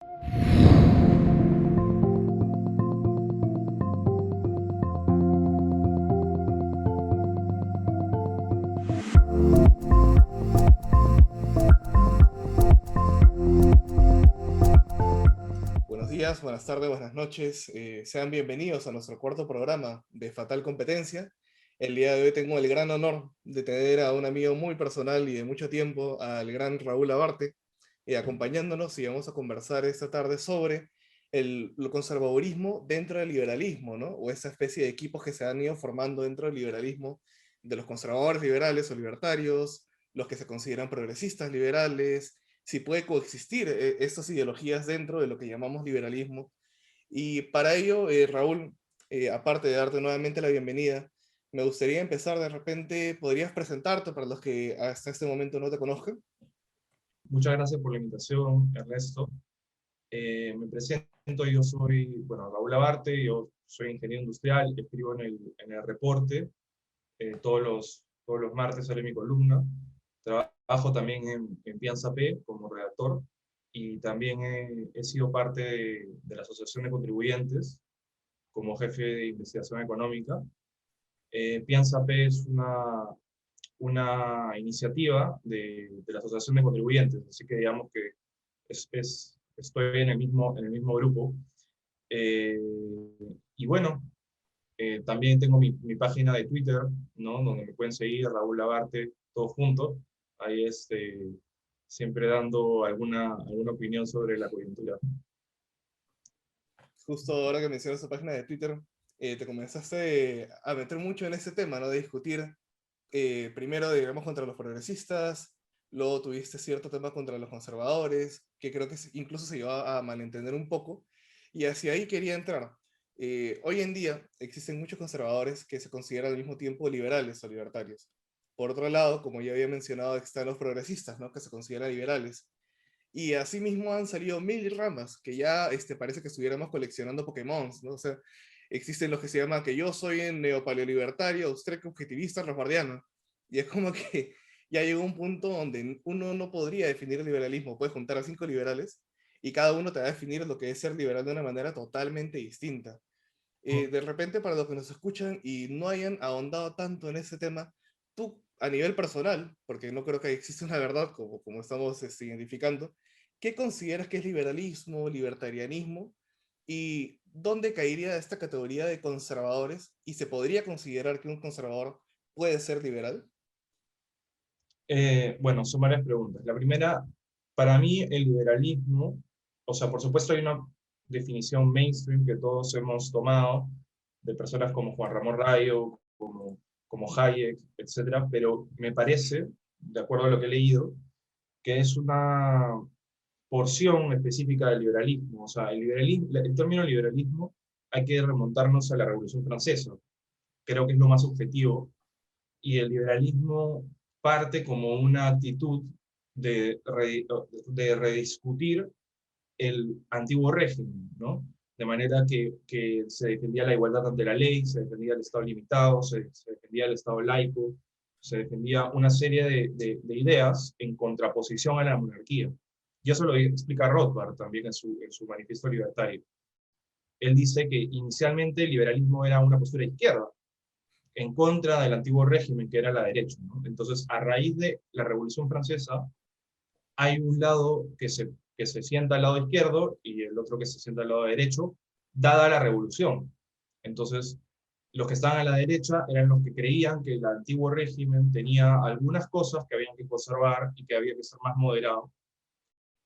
Buenos días, buenas tardes, buenas noches. Sean bienvenidos a nuestro cuarto programa de Fatal Competencia. El día de hoy tengo el gran honor de tener a un amigo muy personal y de mucho tiempo, al gran Raúl Abarte, acompañándonos, y vamos a conversar esta tarde sobre el conservadurismo dentro del liberalismo, ¿no? O esa especie de equipos que se han ido formando dentro del liberalismo, de los conservadores liberales o libertarios, los que se consideran progresistas liberales, si puede coexistir estas ideologías dentro de lo que llamamos liberalismo. Y para ello, Raúl, aparte de darte nuevamente la bienvenida, me gustaría empezar de repente, ¿podrías presentarte para los que hasta este momento no te conozcan? Muchas gracias por la invitación, Ernesto. Me presento, yo soy, bueno, Raúl Abarte, yo soy ingeniero industrial, escribo en el Reporte, todos los martes sale mi columna. Trabajo también en Piensa P como redactor y también he sido parte de la Asociación de Contribuyentes como jefe de investigación económica. Piensa P es una iniciativa de la Asociación de Contribuyentes, así que digamos que estoy en el mismo grupo. Eh, y bueno, también tengo mi página de Twitter, ¿no? Donde me pueden seguir, Raúl Labarte, todos juntos. Ahí siempre dando alguna opinión sobre la coyuntura. Justo ahora que mencionas esa página de Twitter, te comenzaste a meter mucho en ese tema, ¿no? De discutir primero, digamos, contra los progresistas, luego tuviste cierto tema contra los conservadores, que creo que incluso se llevó a malentender un poco, y hacia ahí quería entrar. Hoy en día existen muchos conservadores que se consideran al mismo tiempo liberales o libertarios. Por otro lado, como ya había mencionado, están los progresistas, ¿no? Que se consideran liberales. Y asimismo han salido mil ramas que ya parece que estuviéramos coleccionando Pokémon, ¿no? O sea, existen los que se llaman que yo soy en neopaleolibertario, austríaco objetivista, rasguardiano. Y es como que ya llegó un punto donde uno no podría definir el liberalismo. Puedes juntar a 5 liberales y cada uno te va a definir lo que es ser liberal de una manera totalmente distinta. De repente, para los que nos escuchan y no hayan ahondado tanto en ese tema, tú a nivel personal, porque no creo que exista una verdad como estamos identificando, ¿qué consideras que es liberalismo, libertarianismo? ¿Y dónde caería esta categoría de conservadores? ¿Y se podría considerar que un conservador puede ser liberal? Bueno, son varias preguntas. La primera, para mí el liberalismo, o sea, por supuesto hay una definición mainstream que todos hemos tomado, de personas como Juan Ramón Rayo, como Hayek, etcétera, pero me parece, de acuerdo a lo que he leído, que es una porción específica del liberalismo. O sea, el término liberalismo hay que remontarnos a la Revolución Francesa. Creo que es lo más objetivo y el liberalismo parte como una actitud de, de rediscutir el antiguo régimen, ¿no? De manera que se defendía la igualdad ante la ley, se defendía el Estado limitado, se defendía el Estado laico, se defendía una serie de ideas en contraposición a la monarquía. Y eso lo explica Rothbard también en su manifiesto libertario. Él dice que inicialmente el liberalismo era una postura izquierda, en contra del antiguo régimen que era la derecha, ¿no? Entonces, a raíz de la Revolución Francesa, hay un lado que se sienta al lado izquierdo y el otro que se sienta al lado derecho, dada la revolución. Entonces, los que estaban a la derecha eran los que creían que el antiguo régimen tenía algunas cosas que habían que conservar y que había que ser más moderado.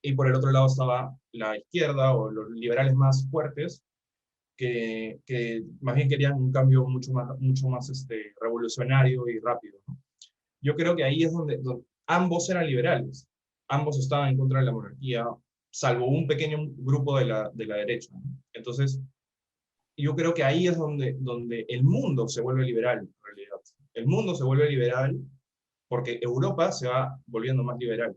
Y por el otro lado estaba la izquierda o los liberales más fuertes, que más bien querían un cambio mucho más revolucionario y rápido, ¿no? Yo creo que ahí es donde ambos eran liberales, ambos estaban en contra de la monarquía, salvo un pequeño grupo de la derecha, ¿no? Entonces, yo creo que ahí es donde el mundo se vuelve liberal, en realidad. El mundo se vuelve liberal porque Europa se va volviendo más liberal.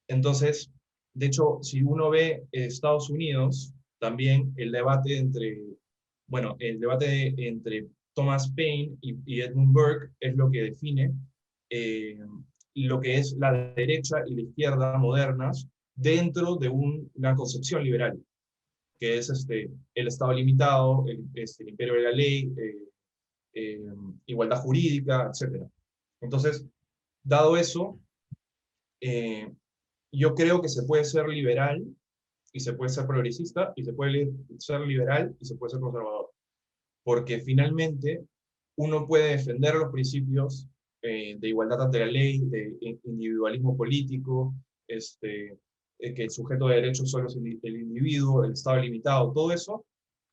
Entonces, de hecho, si uno ve Estados Unidos, también el debate entre Thomas Paine y Edmund Burke es lo que define eh, lo que es la derecha y la izquierda modernas, dentro de una concepción liberal, que es el Estado limitado, el imperio de la ley, eh, igualdad jurídica, etc. Entonces, dado eso, eh, yo creo que se puede ser liberal y se puede ser progresista, y se puede ser liberal y se puede ser conservador. Porque finalmente uno puede defender los principios de igualdad ante la ley, de individualismo político, que el sujeto de derechos solo es el individuo, el Estado limitado, todo eso,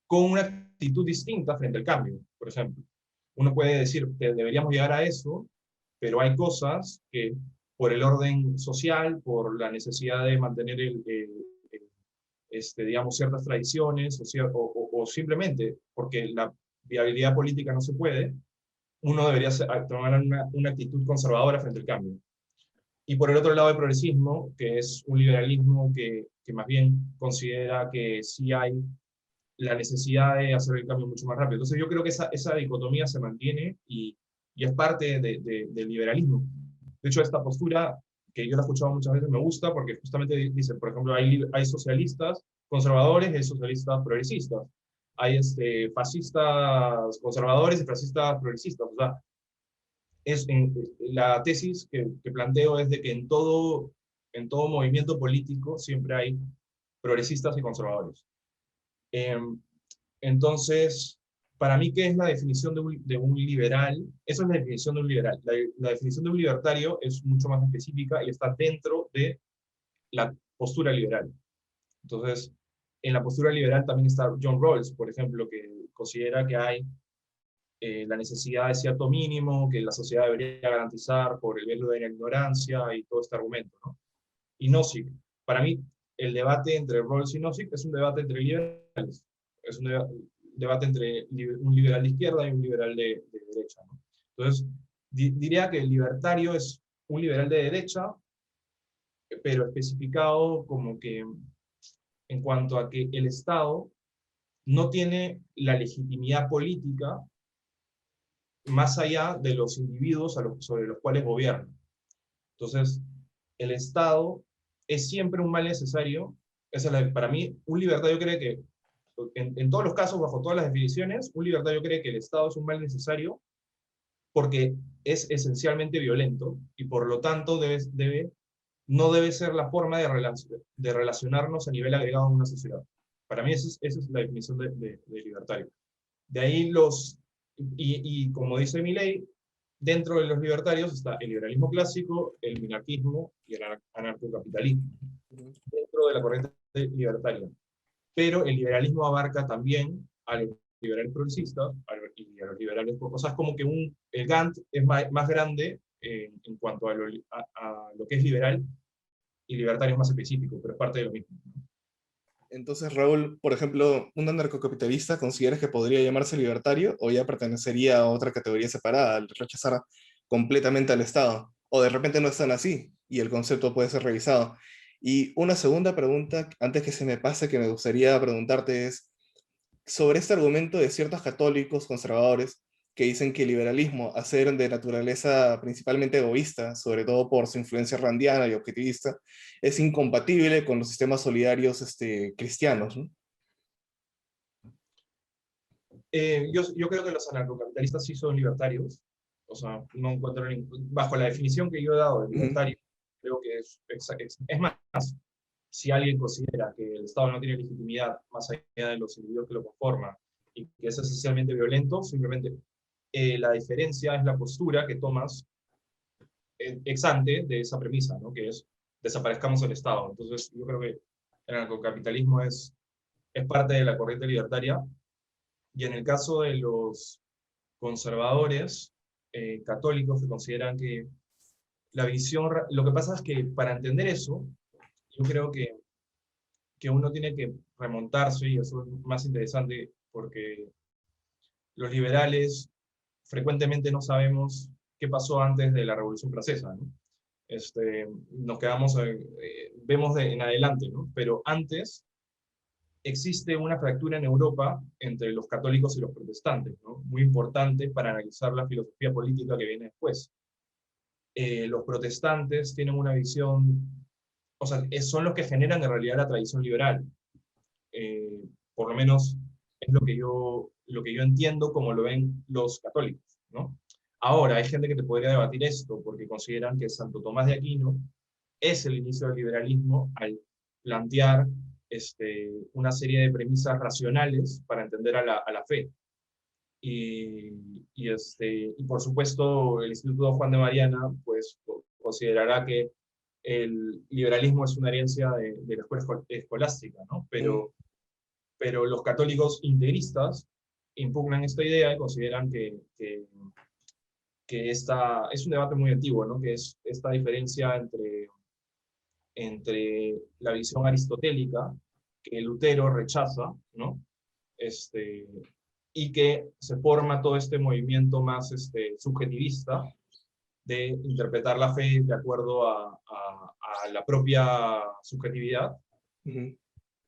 con una actitud distinta frente al cambio, por ejemplo. Uno puede decir que deberíamos llegar a eso, pero hay cosas que por el orden social, por la necesidad de mantener digamos, ciertas tradiciones, o simplemente porque la viabilidad política no se puede, uno debería tomar una actitud conservadora frente al cambio. Y por el otro lado, el progresismo, que es un liberalismo que más bien considera que sí hay la necesidad de hacer el cambio mucho más rápido. Entonces yo creo que esa dicotomía se mantiene y es parte del liberalismo. De hecho, esta postura, que yo la he escuchado muchas veces, me gusta porque justamente dice, por ejemplo, hay socialistas conservadores y hay socialistas progresistas. Hay fascistas conservadores y fascistas progresistas. O sea, la tesis que planteo es de que en todo movimiento político siempre hay progresistas y conservadores. Em, entonces, para mí, ¿qué es la definición de un liberal? Eso es la definición de un liberal. La definición de un libertario es mucho más específica y está dentro de la postura liberal. Entonces, en la postura liberal también está John Rawls, por ejemplo, que considera que hay la necesidad de cierto mínimo, que la sociedad debería garantizar por el velo de la ignorancia y todo este argumento, ¿no? Y Nozick, para mí, el debate entre Rawls y Nozick es un debate entre liberales. Es un debate entre un liberal de izquierda y un liberal de derecha, ¿no? Entonces, diría que el libertario es un liberal de derecha, pero especificado como que en cuanto a que el Estado no tiene la legitimidad política más allá de los individuos sobre los cuales gobierna. Entonces, el Estado es siempre un mal necesario. Para mí, un libertario cree que, en todos los casos, bajo todas las definiciones, un libertario cree que el Estado es un mal necesario porque es esencialmente violento y por lo tanto no debe ser la forma de relacionarnos a nivel agregado en una sociedad. Para mí esa es la definición de libertario. De ahí y como dice Milei, dentro de los libertarios está el liberalismo clásico, el minarquismo y el anarcocapitalismo, dentro de la corriente libertaria. Pero el liberalismo abarca también a los liberales progresistas y a los liberales, o sea, es como que el Gantt es más grande en cuanto a lo que es liberal, y libertario es más específico, pero es parte de lo mismo. Entonces, Raúl, por ejemplo, ¿un anarcocapitalista consideras que podría llamarse libertario o ya pertenecería a otra categoría separada, al rechazar completamente al Estado? O de repente no están así y el concepto puede ser revisado. Y una segunda pregunta, antes que se me pase, que me gustaría preguntarte es sobre este argumento de ciertos católicos conservadores que dicen que el liberalismo, a ser de naturaleza principalmente egoísta, sobre todo por su influencia randiana y objetivista, es incompatible con los sistemas solidarios cristianos, ¿no? Yo creo que los anarcocapitalistas sí son libertarios, o sea, no encuentro bajo la definición que yo he dado de Ujú. libertario, creo que es más, si alguien considera que el Estado no tiene legitimidad más allá de los individuos que lo conforman y que es esencialmente violento, simplemente la diferencia es la postura que tomas ex ante de esa premisa, ¿no? Que es desaparezcamos el Estado. Entonces, yo creo que el anarcocapitalismo es parte de la corriente libertaria, y en el caso de los conservadores católicos que consideran que la visión, lo que pasa es que para entender eso, yo creo que uno tiene que remontarse, y eso es más interesante porque los liberales frecuentemente no sabemos qué pasó antes de la Revolución Francesa, ¿no? Nos quedamos, vemos en adelante, ¿no? Pero antes existe una fractura en Europa entre los católicos y los protestantes, ¿no? Muy importante para analizar la filosofía política que viene después. Los protestantes tienen una visión o sea, son los que generan en realidad la tradición liberal. Eh, por lo menos es lo que yo entiendo como lo ven los católicos, ¿no? Ahora, hay gente que te podría debatir esto porque consideran que Santo Tomás de Aquino es el inicio del liberalismo al plantear una serie de premisas racionales para entender a la fe. Y por supuesto, el Instituto Juan de Mariana pues, considerará que el liberalismo es una herencia de la escuela escolástica, ¿no? Mm, Pero los católicos integristas impugnan esta idea y consideran que esta es un debate muy antiguo, ¿no? Que es esta diferencia entre la visión aristotélica, que Lutero rechaza, ¿no? Este, y que se forma todo este movimiento más subjetivista de interpretar la fe de acuerdo a la propia subjetividad. ujú,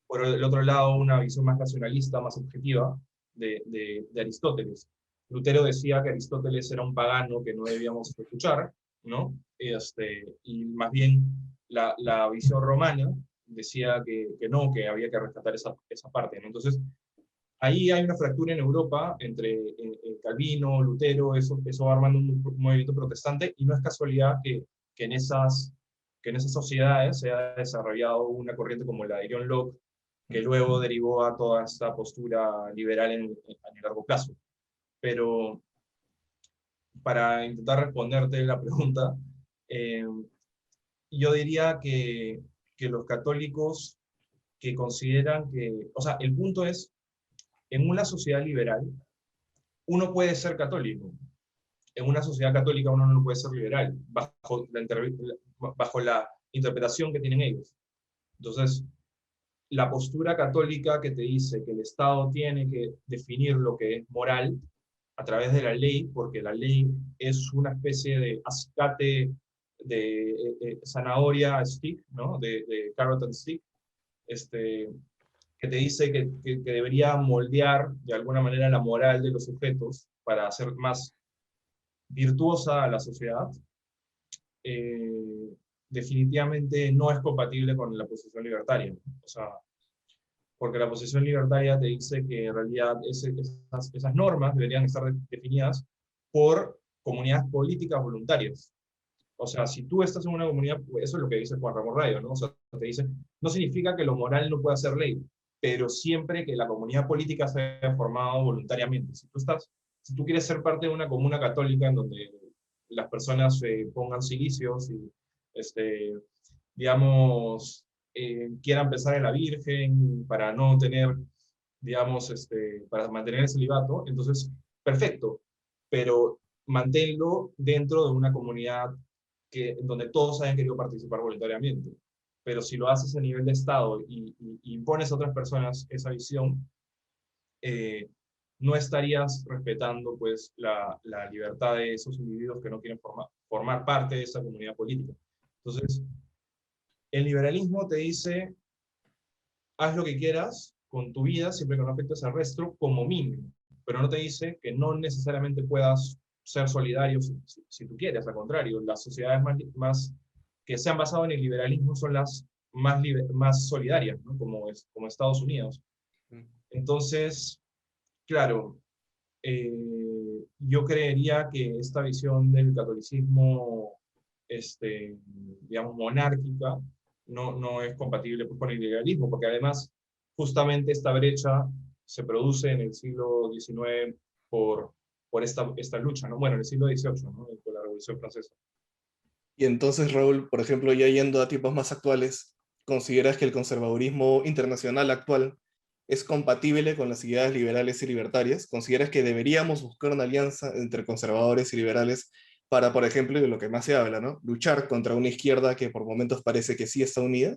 Por el otro lado, una visión más racionalista, más objetiva de Aristóteles. Lutero decía que Aristóteles era un pagano que no debíamos escuchar, ¿no? Y más bien la visión romana decía que no, que había que rescatar esa parte, ¿no? Entonces, ahí hay una fractura en Europa entre Calvino, Lutero, eso va armando un movimiento protestante, y no es casualidad que en esas sociedades se ha desarrollado una corriente como la de John Locke, que luego derivó a toda esta postura liberal a largo plazo. Pero para intentar responderte la pregunta, eh, yo diría que los católicos que consideran que, o sea, el punto es, en una sociedad liberal, uno puede ser católico. En una sociedad católica uno no puede ser liberal, bajo la interpretación que tienen ellos. Entonces, la postura católica que te dice que el Estado tiene que definir lo que es moral a través de la ley, porque la ley es una especie de acicate de zanahoria stick, ¿no? De carrot and stick, que te dice que debería moldear de alguna manera la moral de los sujetos para hacer más virtuosa a la sociedad, eh, definitivamente no es compatible con la posición libertaria. O sea, porque la posición libertaria te dice que en realidad esas normas deberían estar definidas por comunidades políticas voluntarias. O sea, si tú estás en una comunidad, pues eso es lo que dice Juan Ramón Rayo, ¿no? O sea, te dice, no significa que lo moral no pueda ser ley, pero siempre que la comunidad política se haya formado voluntariamente. Si tú quieres ser parte de una comuna católica en donde las personas pongan cilicios y, digamos, quieran pensar en la Virgen para no tener, digamos, para mantener el celibato, entonces, perfecto, pero manténlo dentro de una comunidad donde todos hayan querido participar voluntariamente. Pero si lo haces a nivel de Estado y impones a otras personas esa visión, eh, no estarías respetando pues, la libertad de esos individuos que no quieren formar parte de esa comunidad política. Entonces, el liberalismo te dice, haz lo que quieras con tu vida, siempre que no afectes al resto, como mínimo. Pero no te dice que no necesariamente puedas ser solidario si tú quieres, al contrario, las sociedades más que se han basado en el liberalismo son las más solidarias, ¿no? Como Estados Unidos. mm. Entonces, claro, yo creería que esta visión del catolicismo, digamos, monárquica, no es compatible pues, con el liberalismo, porque además, justamente esta brecha se produce en el siglo XIX por esta lucha, ¿no? Bueno, en el siglo XVIII, ¿no? Con la Revolución Francesa. Y entonces, Raúl, por ejemplo, ya yendo a tiempos más actuales, ¿consideras que el conservadurismo internacional actual es compatible con las ideas liberales y libertarias? ¿Consideras que deberíamos buscar una alianza entre conservadores y liberales para, por ejemplo, de lo que más se habla, ¿no? Luchar contra una izquierda que por momentos parece que sí está unida?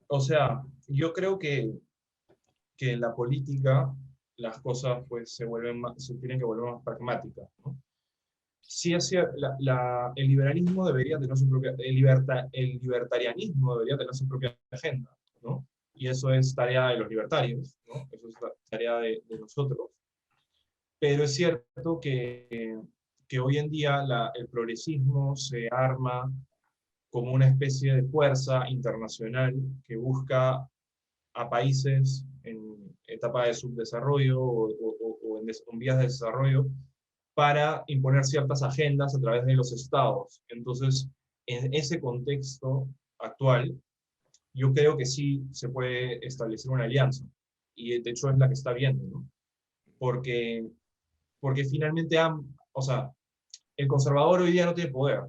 O sea, yo creo que en la política las cosas pues se tienen que volver más pragmáticas, ¿no? Sí es cierto, el liberalismo debería tener su propia, el libertarianismo debería tener su propia agenda, ¿no? Y eso es tarea de los libertarios, ¿no? Eso es tarea de nosotros. Pero es cierto que hoy en día el progresismo se arma como una especie de fuerza internacional que busca a países en etapa de subdesarrollo o en vías de desarrollo para imponer ciertas agendas a través de los estados. Entonces, en ese contexto actual, yo creo que sí se puede establecer una alianza, y de hecho es la que está viendo, ¿no? Porque, porque finalmente, o sea, el conservador hoy día no tiene poder.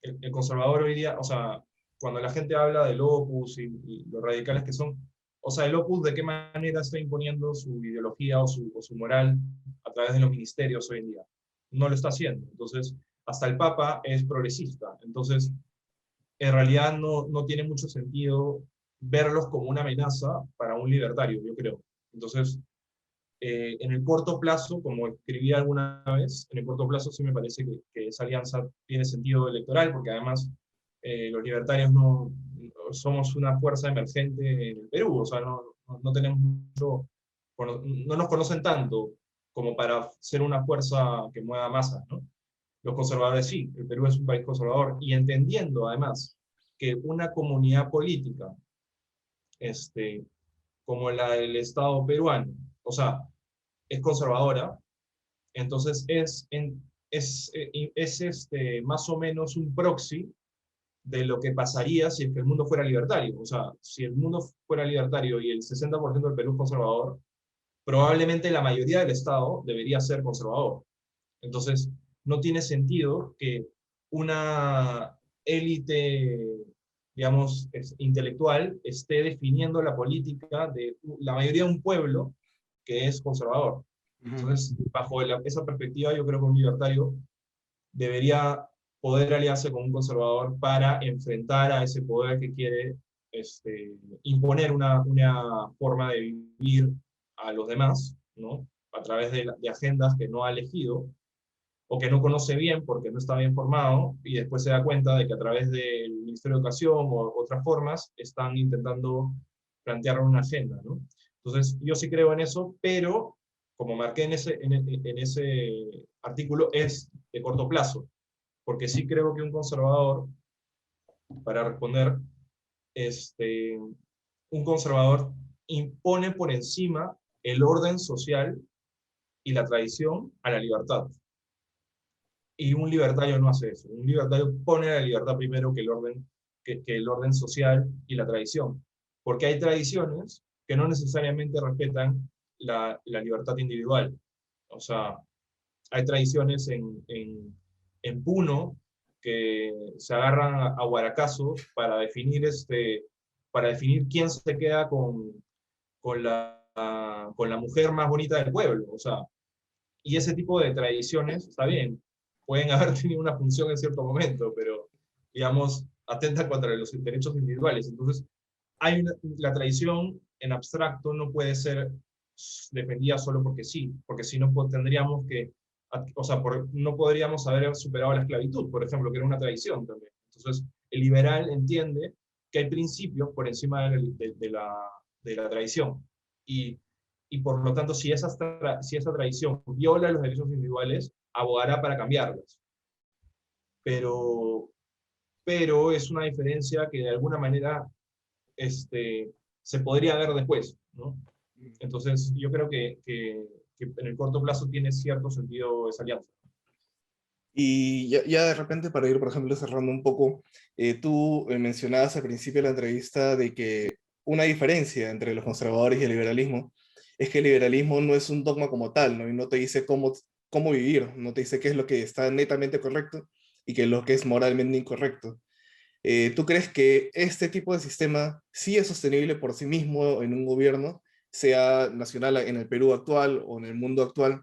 El conservador hoy día, o sea, cuando la gente habla del Opus y los radicales que son, o sea, el Opus de qué manera está imponiendo su ideología o su moral a través de los ministerios hoy en día. No lo está haciendo. Entonces, hasta el Papa es progresista. Entonces, en realidad no tiene mucho sentido verlos como una amenaza para un libertario, yo creo. Entonces, en el corto plazo, como escribí alguna vez, en el corto plazo sí me parece que esa alianza tiene sentido electoral, porque además los libertarios no somos una fuerza emergente en el Perú, o sea, no tenemos mucho, no nos conocen tanto como para ser una fuerza que mueva masas, ¿no? Los conservadores sí, el Perú es un país conservador, y entendiendo además que una comunidad política como la del Estado peruano, o sea, es conservadora, entonces es más o menos un proxy de lo que pasaría si es que el mundo fuera libertario. O sea, si el mundo fuera libertario y el 60% del Perú es conservador, probablemente la mayoría del Estado debería ser conservador. Entonces, no tiene sentido que una élite, digamos, intelectual esté definiendo la política de la mayoría de un pueblo que es conservador. Ujú. Entonces, bajo esa perspectiva, yo creo que un libertario debería poder aliarse con un conservador para enfrentar a ese poder que quiere imponer una forma de vivir a los demás, ¿no? A través de agendas que no ha elegido o que no conoce bien porque no está bien formado, y después se da cuenta de que a través del Ministerio de Educación o otras formas están intentando plantear una agenda, ¿no? Entonces, yo sí creo en eso, pero como marqué en ese artículo, es de corto plazo, porque sí creo que un conservador, para responder, este, un conservador impone por encima el orden social y la tradición a la libertad. Y un libertario no hace eso. Un libertario pone la libertad primero que el orden social y la tradición. Porque hay tradiciones que no necesariamente respetan la libertad individual. O sea, hay tradiciones en Puno que se agarran a guaracazos para definir quién se queda con la mujer más bonita del pueblo. O sea, y ese tipo de tradiciones, está bien, pueden haber tenido una función en cierto momento, pero, digamos, atentan contra los derechos individuales. Entonces, la tradición en abstracto no puede ser defendida solo porque sí, porque si no tendríamos que, o sea, no podríamos haber superado la esclavitud, por ejemplo, que era una tradición también. Entonces, el liberal entiende que hay principios por encima de la tradición. Y y por lo tanto, si si esa tradición viola los derechos individuales, abogará para cambiarlas. Pero, pero es una diferencia que de alguna manera se podría ver después, ¿no? Entonces, yo creo que en el corto plazo tiene cierto sentido esa alianza. Y ya de repente, para ir, por ejemplo, cerrando un poco, tú mencionabas al principio de la entrevista de que una diferencia entre los conservadores y el liberalismo es que el liberalismo no es un dogma como tal, ¿no? Y no te dice cómo vivir, no te dice qué es lo que está netamente correcto y qué es lo que es moralmente incorrecto. ¿Tú crees que este tipo de sistema sí es sostenible por sí mismo en un gobierno, sea nacional en el Perú actual o en el mundo actual?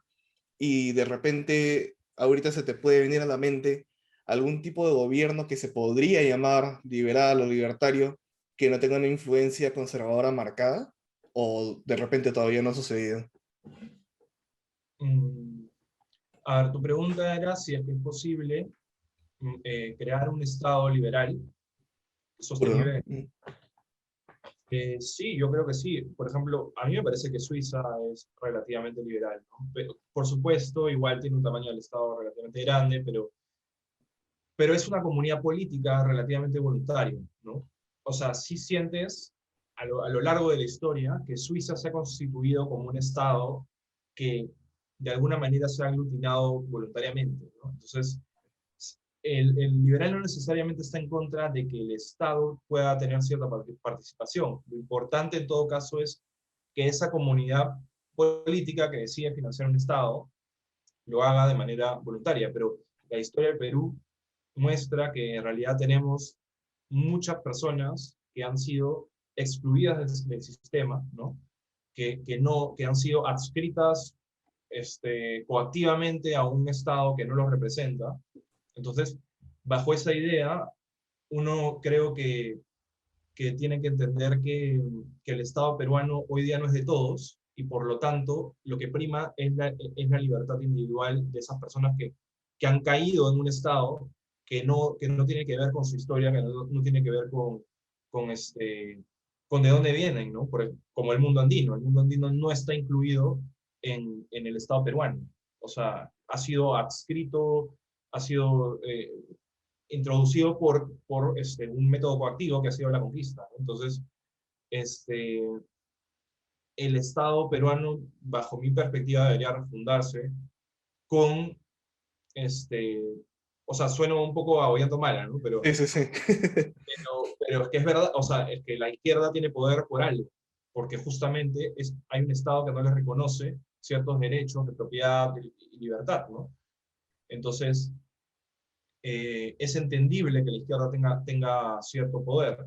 Y de repente ahorita se te puede venir a la mente algún tipo de gobierno que se podría llamar liberal o libertario que no tenga una influencia conservadora marcada, o de repente todavía no ha sucedido. Mm, A ver, tu pregunta era si es que es posible crear un Estado liberal Puro, sostenible. ¿no? Sí, yo creo que sí. Por ejemplo, a mí me parece que Suiza es relativamente liberal, ¿no? Pero, por supuesto, igual tiene un tamaño del Estado relativamente grande, pero es una comunidad política relativamente voluntaria, ¿no? O sea, sí sientes a lo largo de la historia que Suiza se ha constituido como un Estado que de alguna manera se ha aglutinado voluntariamente, ¿no? Entonces, el liberal no necesariamente está en contra de que el Estado pueda tener cierta participación. Lo importante en todo caso es que esa comunidad política que decide financiar un Estado lo haga de manera voluntaria, pero la historia del Perú muestra que en realidad tenemos muchas personas que han sido excluidas del sistema, ¿no? Que han sido adscritas coactivamente a un Estado que no los representa. Entonces, bajo esa idea, uno creo que tiene que entender que el Estado peruano hoy día no es de todos, y por lo tanto, lo que prima es la libertad individual de esas personas que han caído en un Estado que no tiene que ver con su historia, que no tiene que ver con de dónde vienen, ¿no? Como el mundo andino. El mundo andino no está incluido en el Estado peruano. O sea, ha sido adscrito, ha sido introducido por un método coactivo que ha sido la conquista, ¿no? Entonces, este, el Estado peruano, bajo mi perspectiva, debería refundarse con, este, o sea, suena un poco a Ollanta Humala, ¿no? Sí, sí, sí. Pero es que es verdad, o sea, es que la izquierda tiene poder por algo, porque justamente hay un Estado que no les reconoce ciertos derechos de propiedad y libertad, ¿no? Entonces, es entendible que la izquierda tenga cierto poder,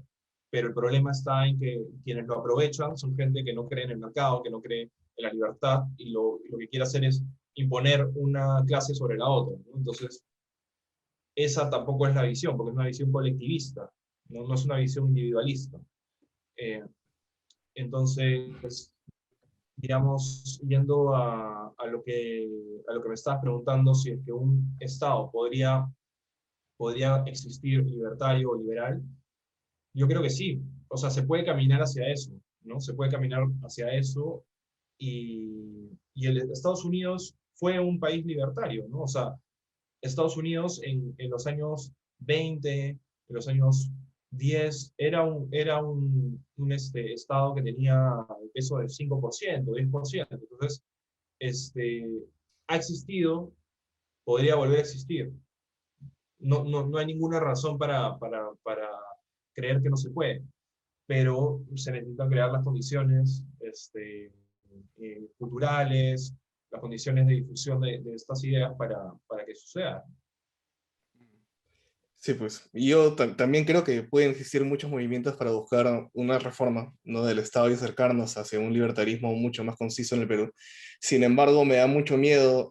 pero el problema está en que quienes lo aprovechan son gente que no cree en el mercado, que no cree en la libertad, y lo que quiere hacer es imponer una clase sobre la otra, ¿no? Entonces, esa tampoco es la visión, porque es una visión colectivista, no, no es una visión individualista. Eh, entonces, digamos, yendo a lo que me estabas preguntando, si es que un Estado podría existir libertario o liberal, yo creo que sí. O sea, se puede caminar hacia eso, ¿no? Se puede caminar hacia eso, y Estados Unidos fue un país libertario, ¿no? O sea, Estados Unidos en los años 20, en los años 10, era un estado que tenía el peso del 5%, 10%. Entonces, este, ha existido, podría volver a existir. No hay ninguna razón para creer que no se puede, pero se necesitan crear las condiciones culturales, las condiciones de difusión de estas ideas para que suceda. Sí, pues. Y yo también creo que pueden existir muchos movimientos para buscar una reforma, ¿no? Del Estado y acercarnos hacia un libertarismo mucho más conciso en el Perú. Sin embargo, me da mucho miedo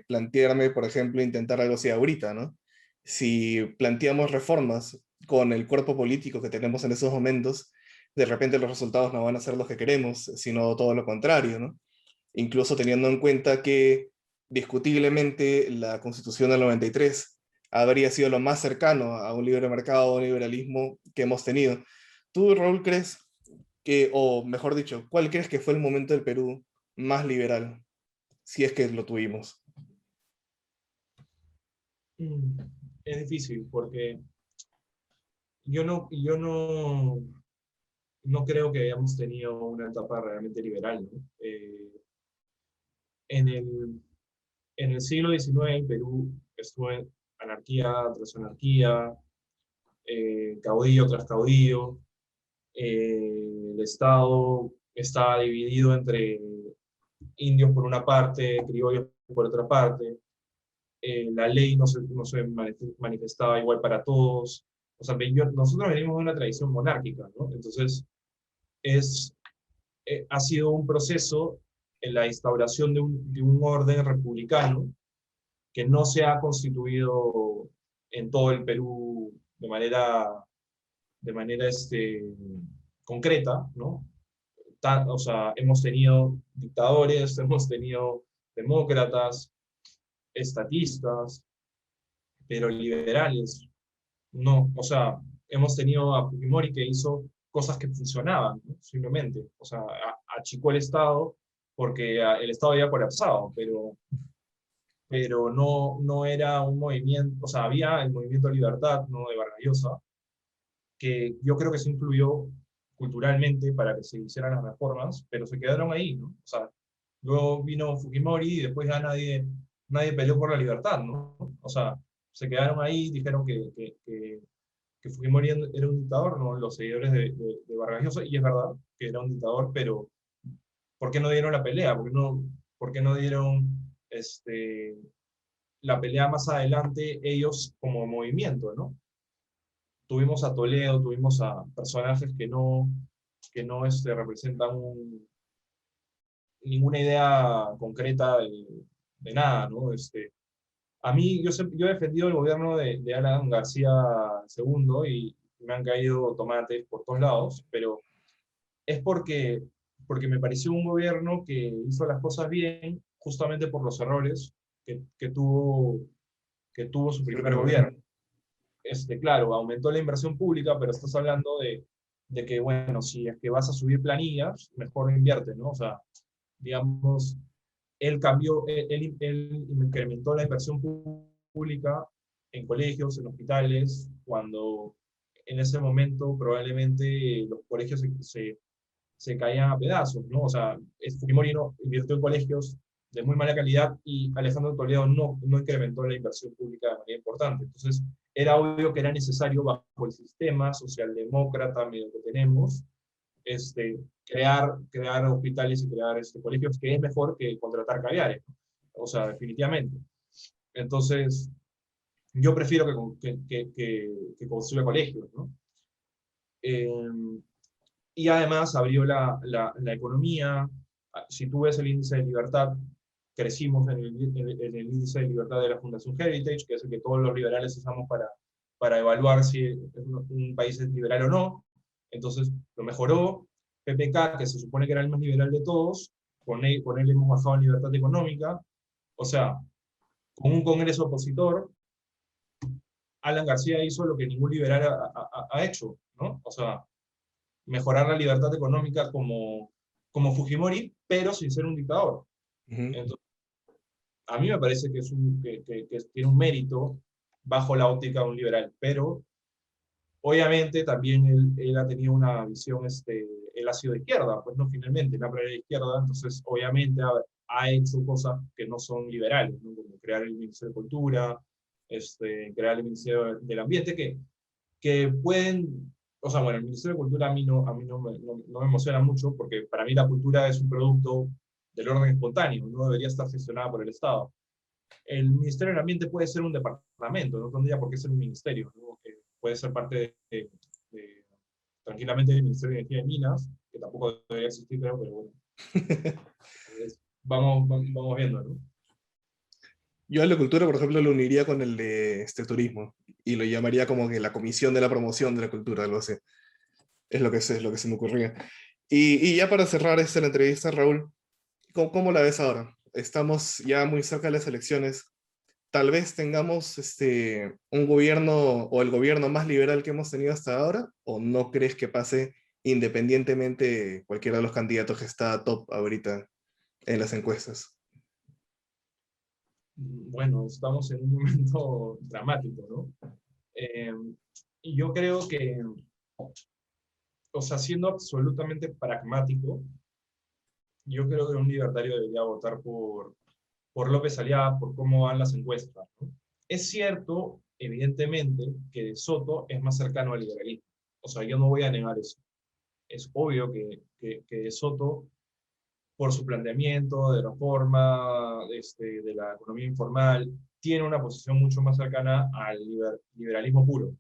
plantearme, por ejemplo, intentar algo así ahorita, ¿no? Si planteamos reformas con el cuerpo político que tenemos en esos momentos, de repente los resultados no van a ser los que queremos, sino todo lo contrario, ¿no? Incluso teniendo en cuenta que discutiblemente la Constitución del 93 habría sido lo más cercano a un libre mercado, a un liberalismo que hemos tenido. ¿Tú, Raúl, crees que, o mejor dicho, cuál crees que fue el momento del Perú más liberal, si es que lo tuvimos? Mm, Es difícil porque yo no creo que hayamos tenido una etapa realmente liberal, ¿no? En el, en el siglo XIX el Perú estuvo en anarquía tras anarquía, caudillo tras caudillo. El Estado estaba dividido entre indios por una parte, criollos por otra parte. La ley no se manifestaba igual para todos. O sea, nosotros venimos de una tradición monárquica, ¿no? Entonces, ha sido un proceso en la instauración de un orden republicano que no se ha constituido en todo el Perú de manera concreta, ¿no? O sea, hemos tenido dictadores, hemos tenido demócratas, estatistas, pero liberales, no. O sea, hemos tenido a Fujimori que hizo cosas que funcionaban, ¿no? Simplemente. O sea, achicó el Estado porque el Estado había colapsado, pero no era un movimiento, o sea, había el movimiento Libertad, ¿no? De Vargas Llosa, que yo creo que se influyó culturalmente para que se hicieran las reformas, pero se quedaron ahí, ¿no? O sea, luego vino Fujimori y después ya nadie peleó por la libertad, ¿no? O sea, se quedaron ahí, dijeron que Fujimori era un dictador, ¿no? Los seguidores de Vargas Llosa, y es verdad que era un dictador, pero ¿por qué no dieron la pelea? ¿Por qué no dieron la pelea más adelante ellos como movimiento, ¿no? Tuvimos a Toledo, tuvimos a personajes que no representan ninguna idea concreta de nada, ¿no? A mí, yo he defendido el gobierno de Alan García II y me han caído tomates por todos lados, pero es porque me pareció un gobierno que hizo las cosas bien justamente por los errores que tuvo su primer Pero bueno, gobierno. Claro, aumentó la inversión pública, pero estás hablando de que, bueno, si es que vas a subir planillas, mejor invierte, ¿no? O sea, digamos, él incrementó la inversión pública en colegios, en hospitales, cuando en ese momento probablemente los colegios se caían a pedazos, ¿no? O sea, Fujimori no invirtió en colegios de muy mala calidad y Alejandro Toledo no incrementó la inversión pública de manera importante. Entonces, era obvio que era necesario, bajo el sistema socialdemócrata medio que tenemos, crear hospitales y crear colegios, que es mejor que contratar caviares, ¿no? O sea, definitivamente. Entonces, yo prefiero que construya colegios, ¿no? Eh, y además abrió la economía. Si tú ves el índice de libertad, crecimos en el índice de libertad de la Fundación Heritage, que es el que todos los liberales usamos para evaluar si un país es liberal o no. Entonces lo mejoró. PPK, que se supone que era el más liberal de todos, con él hemos bajado en libertad económica. O sea, con un Congreso opositor, Alan García hizo lo que ningún liberal ha hecho, ¿no? O sea, mejorar la libertad económica como Fujimori, pero sin ser un dictador. ujú. Entonces, a mí me parece que tiene un mérito bajo la óptica de un liberal, pero obviamente también él ha tenido una visión, él ha sido de izquierda, pues no, finalmente, la de izquierda, entonces obviamente ha hecho cosas que no son liberales, ¿no? Como crear el Ministerio de Cultura, crear el Ministerio del Ambiente, que pueden, o sea, bueno, el Ministerio de Cultura a mí no me emociona mucho, porque para mí la cultura es un producto del orden espontáneo, no debería estar gestionada por el Estado. El Ministerio del Ambiente puede ser un departamento, no tendría por qué ser un ministerio, ¿no? Puede ser parte tranquilamente del Ministerio de Energía y Minas, que tampoco debería existir, creo, pero bueno, vamos viendo, ¿no? Yo a la cultura, por ejemplo, lo uniría con el de turismo y lo llamaría como que la comisión de la promoción de la cultura, algo así. Es lo que se me ocurría. Y ya para cerrar la entrevista, Raúl, ¿cómo la ves ahora? Estamos ya muy cerca de las elecciones. Tal vez tengamos un gobierno o el gobierno más liberal que hemos tenido hasta ahora, o no crees que pase independientemente cualquiera de los candidatos que está top ahorita en las encuestas? Bueno, estamos en un momento dramático, ¿no? Eh, y yo creo que, o sea, siendo absolutamente pragmático, yo creo que un libertario debería votar por López Aliaga, por cómo van las encuestas, ¿no? Es cierto, evidentemente, que De Soto es más cercano al liberalismo. O sea, yo no voy a negar eso. Es obvio que De Soto, por su planteamiento de reforma de la economía informal, tiene una posición mucho más cercana al liberalismo puro.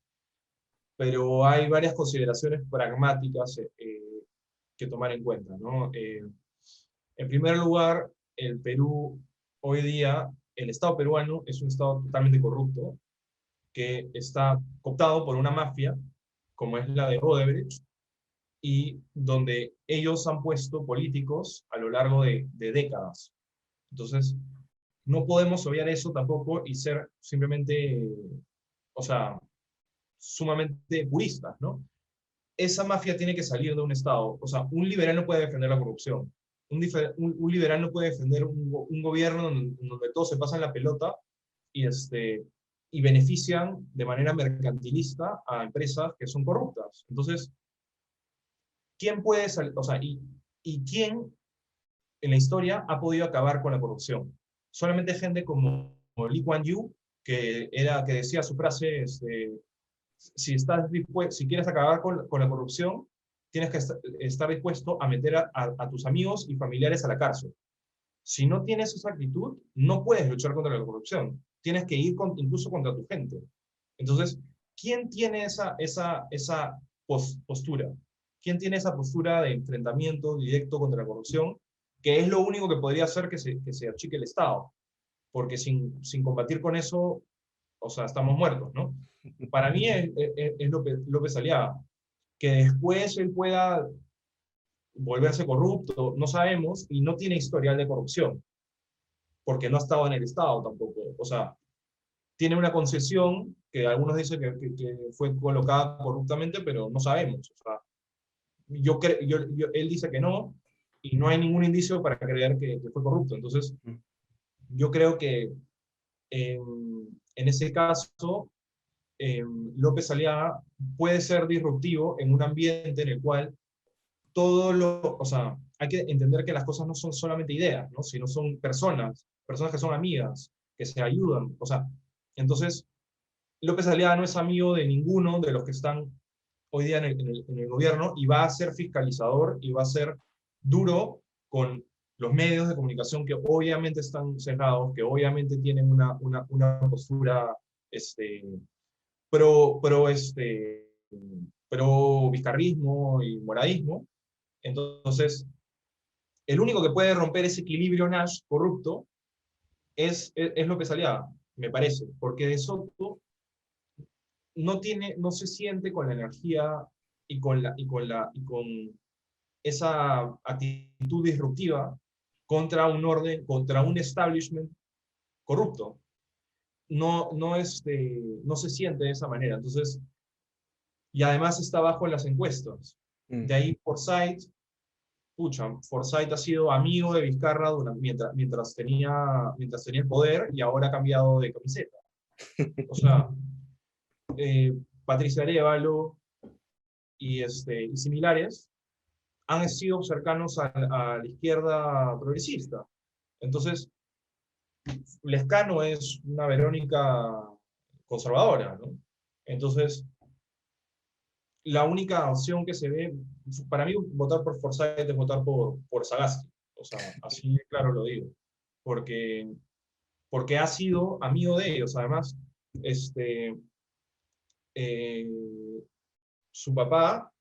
Pero hay varias consideraciones pragmáticas que tomar en cuenta, ¿no? En primer lugar, el Perú, hoy día, el Estado peruano es un Estado totalmente corrupto, que está cooptado por una mafia, como es la de Odebrecht, y donde ellos han puesto políticos a lo largo de décadas. Entonces, no podemos obviar eso tampoco y ser simplemente, o sea, sumamente puristas, ¿no? Esa mafia tiene que salir de un Estado. O sea, un liberal no puede defender la corrupción. un liberal no puede defender un gobierno donde todos se pasan la pelota y, y benefician de manera mercantilista a empresas que son corruptas. Entonces, ¿quién puede salir? O sea, y quién en la historia ha podido acabar con la corrupción? Solamente gente como Lee Kuan Yew, que decía su frase, si quieres acabar con la corrupción, tienes que estar dispuesto a meter a tus amigos y familiares a la cárcel. Si no tienes esa actitud, no puedes luchar contra la corrupción. Tienes que ir incluso contra tu gente. Entonces, ¿quién tiene esa postura? ¿Quién tiene esa postura de enfrentamiento directo contra la corrupción? Que es lo único que podría hacer que se achique el Estado. Porque sin combatir con eso, o sea, estamos muertos, ¿no? Para mí es López Aliaga. Que después él pueda volverse corrupto, no sabemos, y no tiene historial de corrupción, porque no ha estado en el Estado tampoco. O sea, tiene una concesión que algunos dicen que fue colocada corruptamente, pero no sabemos. O sea, él dice que no, y no hay ningún indicio para creer que fue corrupto. Entonces, yo creo que en ese caso, López Aliaga puede ser disruptivo en un ambiente en el cual o sea, hay que entender que las cosas no son solamente ideas, ¿no? Sino son personas que son amigas, que se ayudan. O sea, entonces, López Aliaga no es amigo de ninguno de los que están hoy día en el gobierno y va a ser fiscalizador y va a ser duro con los medios de comunicación que obviamente están cerrados, que obviamente tienen una postura pro, pro, pro vizcarrismo y moradismo. Entonces, el único que puede romper ese equilibrio Nash corrupto es López Aliaga, me parece, porque De Soto no se siente con la energía y con esa actitud disruptiva contra un orden, contra un establishment corrupto. No se siente de esa manera. Entonces, y además está bajo en las encuestas. De ahí Forsyth ha sido amigo de Vizcarra mientras tenía el poder y ahora ha cambiado de camiseta. O sea, Patricia Arévalo y similares han sido cercanos a la izquierda progresista. Entonces, Lescano es una Verónica conservadora, ¿no? Entonces, la única opción que se ve, para mí votar por Forsyth es votar por Sagasti. O sea, así claro lo digo. Porque ha sido amigo de ellos. Además, eh, su papá,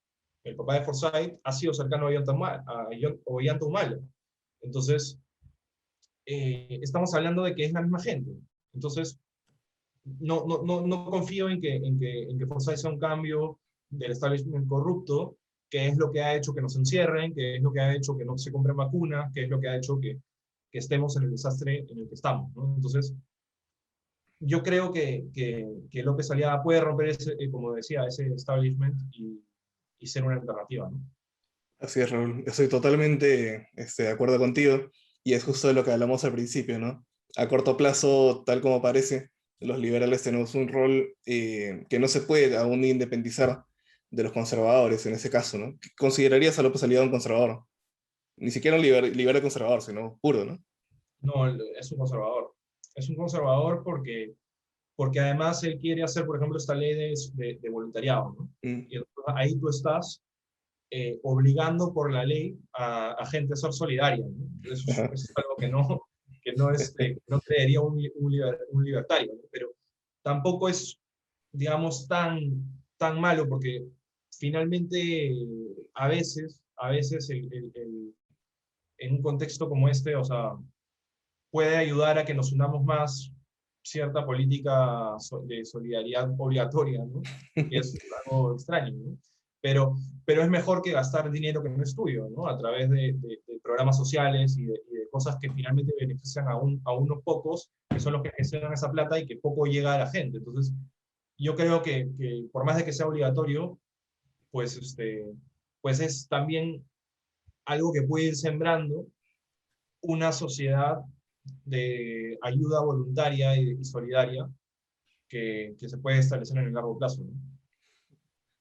el papá de Forsyth, ha sido cercano a Ollanta Humala. Entonces, estamos hablando de que es la misma gente. Entonces, no confío en que Forsyth sea un cambio del establishment corrupto, que es lo que ha hecho que nos encierren, que es lo que ha hecho que no se compren vacunas, que es lo que ha hecho que estemos en el desastre en el que estamos, ¿no? Entonces, yo creo que López Aliaga puede romper como decía, ese establishment y ser una alternativa, ¿no? Así es, Raúl. Estoy totalmente de acuerdo contigo y es justo de lo que hablamos al principio, ¿no? A corto plazo, tal como parece, los liberales tenemos un rol que no se puede aún independizar de los conservadores en ese caso, ¿no? ¿Considerarías a López Aliaga un conservador? Ni siquiera un liberal conservador, sino puro, ¿no? No, es un conservador. Es un conservador porque además él quiere hacer, por ejemplo, esta ley de voluntariado, ¿no? Y entonces ahí tú estás obligando por la ley a gente a ser solidaria, ¿no? Eso es algo que no creería un libertario, ¿no? Pero tampoco es, digamos, tan malo, porque finalmente a veces en un contexto como este, o sea, puede ayudar a que nos unamos más cierta política de solidaridad obligatoria, ¿no? Que es algo extraño, ¿no? Pero es mejor que gastar dinero que no es tuyo, ¿no? A través de programas sociales y de cosas que finalmente benefician a unos pocos, que son los que gestionan esa plata y que poco llega a la gente. Entonces, yo creo que por más de que sea obligatorio, pues, pues es también algo que puede ir sembrando una sociedad de ayuda voluntaria y solidaria que se puede establecer en el largo plazo, ¿no?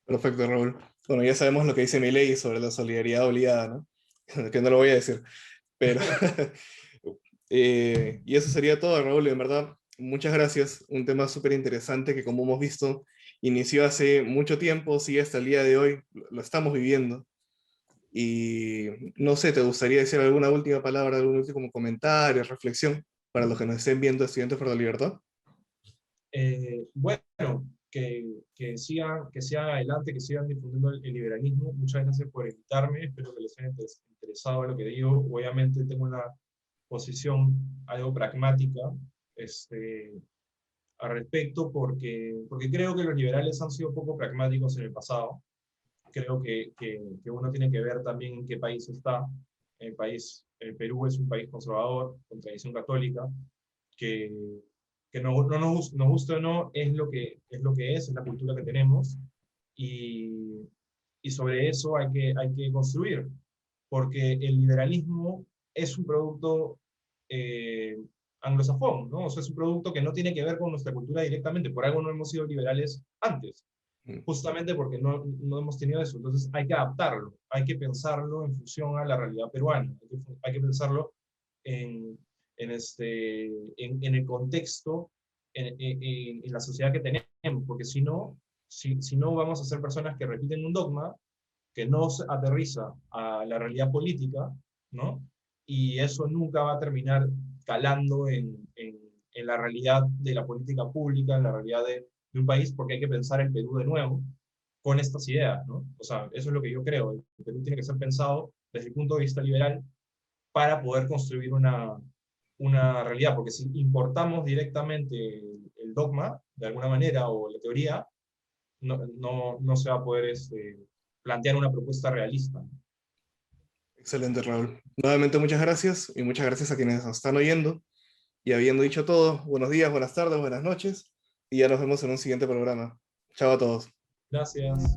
Perfecto, Raúl. Bueno, ya sabemos lo que dice mi ley sobre la solidaridad obligada, ¿no? Que no lo voy a decir. Pero, y eso sería todo, Raúl. En verdad, muchas gracias. Un tema súper interesante que, como hemos visto, inició hace mucho tiempo, sigue hasta el día de hoy, lo estamos viviendo. Y no sé, ¿te gustaría decir alguna última palabra, algún último comentario, reflexión para los que nos estén viendo, Estudiantes por la Libertad? Bueno, que sigan adelante, que sigan difundiendo el liberalismo. Muchas gracias por invitarme, espero que les haya interesado lo que digo. Obviamente tengo una posición algo pragmática al respecto, porque creo que los liberales han sido poco pragmáticos en el pasado. Creo que uno tiene que ver también en qué país está. El Perú es un país conservador, con tradición católica, que, que no nos guste o no, es la cultura que tenemos, y, y sobre eso hay que construir, porque el liberalismo es un producto eh, anglosajón, ¿no? O sea, es un producto que no tiene que ver con nuestra cultura directamente, por algo no hemos sido liberales antes, justamente porque no hemos tenido eso. Entonces hay que adaptarlo, hay que pensarlo en función a la realidad peruana, hay que pensarlo en, en el contexto, en la sociedad que tenemos, porque si no vamos a ser personas que repiten un dogma que no se aterriza a la realidad política, ¿no? Y eso nunca va a terminar calando en la realidad de la política pública, en la realidad de un país, porque hay que pensar el Perú de nuevo con estas ideas, ¿no? O sea, eso es lo que yo creo. El Perú tiene que ser pensado desde el punto de vista liberal para poder construir una realidad, porque si importamos directamente el dogma, de alguna manera, o la teoría, no se va a poder plantear una propuesta realista. Excelente, Raúl. Nuevamente muchas gracias y muchas gracias a quienes nos están oyendo. Y habiendo dicho todo, buenos días, buenas tardes, buenas noches y ya nos vemos en un siguiente programa. Chao a todos. Gracias.